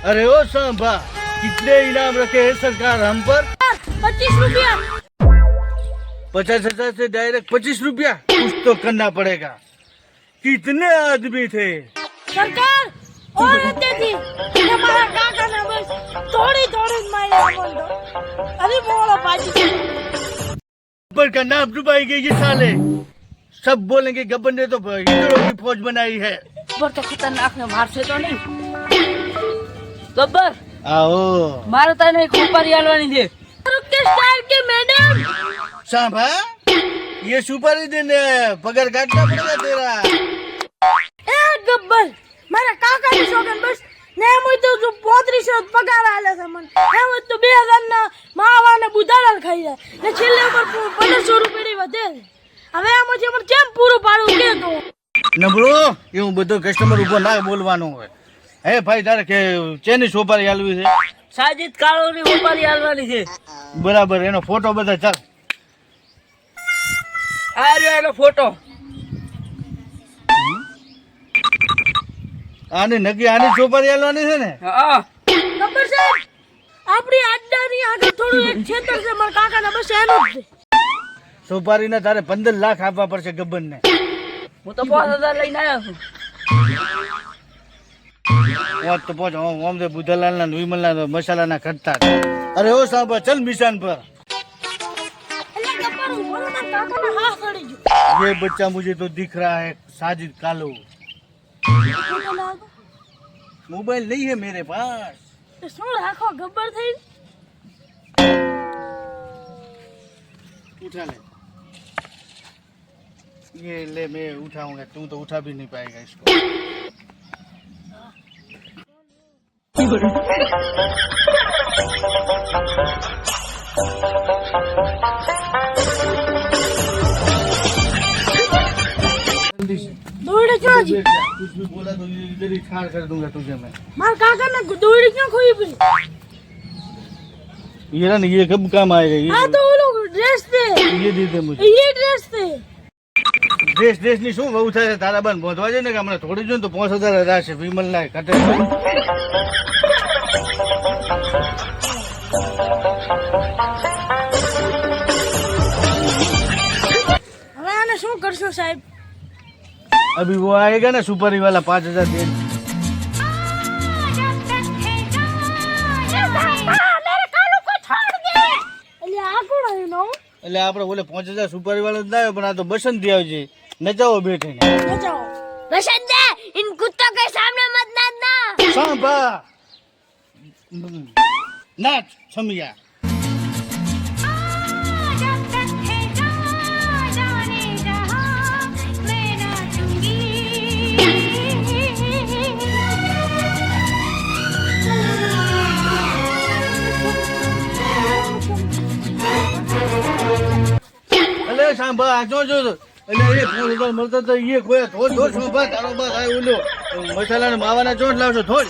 अरे ओ सांभा, कितने इनाम रखे हैं सरकार हम पर? 25 रुपया। 50,000 से डायरेक्ट 25 रुपया? कुछ तो करना पड़ेगा। कितने आदमी थे? सरकार और रहते थी हमारा काका ना बस थोड़ी माया बोल दो। अरे बोलो पाजी गब्बर का नाम डुबाएंगे ये साले। सब बोलेंगे गब्बर ने तो हिंदुओं की फौज बनाई है। गब्बर तो खतरनाक है, मार से तो नहीं। गब्बर आओ मारो तो नहीं, खूब पर यालवानी दे के स्टाइल के मैडम। सांभा, ये सुपारी देने आया, पगार काटना पड़ेगा तेरा। ए गब्बर, મારા કાકાની સોગન બસ ને હું તો જો 3500 પગાર આલે છે મને ને હું તો 2000 ના માવાને બુધાડા ખાઈ જાય ને છેલ્લે ઉપર 1500 રૂપિયાની વધે હવે આમાંથી અમારે કેમ પૂરું પાડવું કે તો નબળો એવું બધો કસ્ટમર ઉપર ના બોલવાનું હોય. હે ભાઈ, તારે કે ચેની સોપારી આલવી છે? સાજીદ કાળોની સોપારી આલવાની છે. બરાબર, એનો ફોટો બધા ચાલ. આ રહ્યો એનો ફોટો. આની નક્કી આની સોપારી આલવાની છે ને? હા ગબ્બર સાહેબ, આપણી આડ્ડાની આગળ થોડું એક ખેતર છે મારા કાકાના, બસ એનું જ છે. સોપારીના તારે 15 લાખ આપવા પડશે ગબ્બરને. હું તો 5000 લઈને આવ્યો છું. પહોંચ તો પહોંચ. ઓમ દે બુધાલાલના વિમલના મસાલાના ખટતા. અરે ઓ સાંભા, ચલ મિશાન પર. એટલે ગબ્બર હું બોલો ના કાકાના હાથ ચડી ગયો. ये बच्चा मुझे तो दिख रहा है साजिद कालो. मोबाइल नहीं है मेरे पास. શું રાખો ગબ્બર થઈ उठा ले. ये ले, मैं उठाऊंगा, तू तो उठा भी नहीं पाएगा इसको. દોડી ક્યાં છે? कुछ भी बोला तो इधर ही खाड़ कर दूंगा तुझे मैं. મારા કાકાને દોડી ક્યાં ખોઈ પડી? ये ना, ये कब काम आएगा? આ તો ઓલો ડ્રેસ છે, ये दे दे मुझे. એ ડ્રેસ છે. ડ્રેસ ની શું વહુ થાય? તારા બાન બોધવા છે ને કે હમણાં થોડી જોઈને તો 5000 હજાર છે. વિમલ ના કટે. હવે આને શું કરશો સાહેબ? अभी वो आएगा ना सुपारी वाला 5000 दे. એટલે આપણે બોલે 5000 સુપારી વાળો જ લાવ્યો, પણ આ તો બસંતી આવજે નચાવો બેઠે ને. बसंते इन कुत्तों के सामने मत नाचना. सांभा, नाच छमिया. અલે સાંભા, જો જો એટલે એ 5000 મળતા તો એ કોઈ થોડ થોડ સાંભા, તારો બા થાય ઓલો મસાલા ને માવાના ચોટ લાવશો થોડ.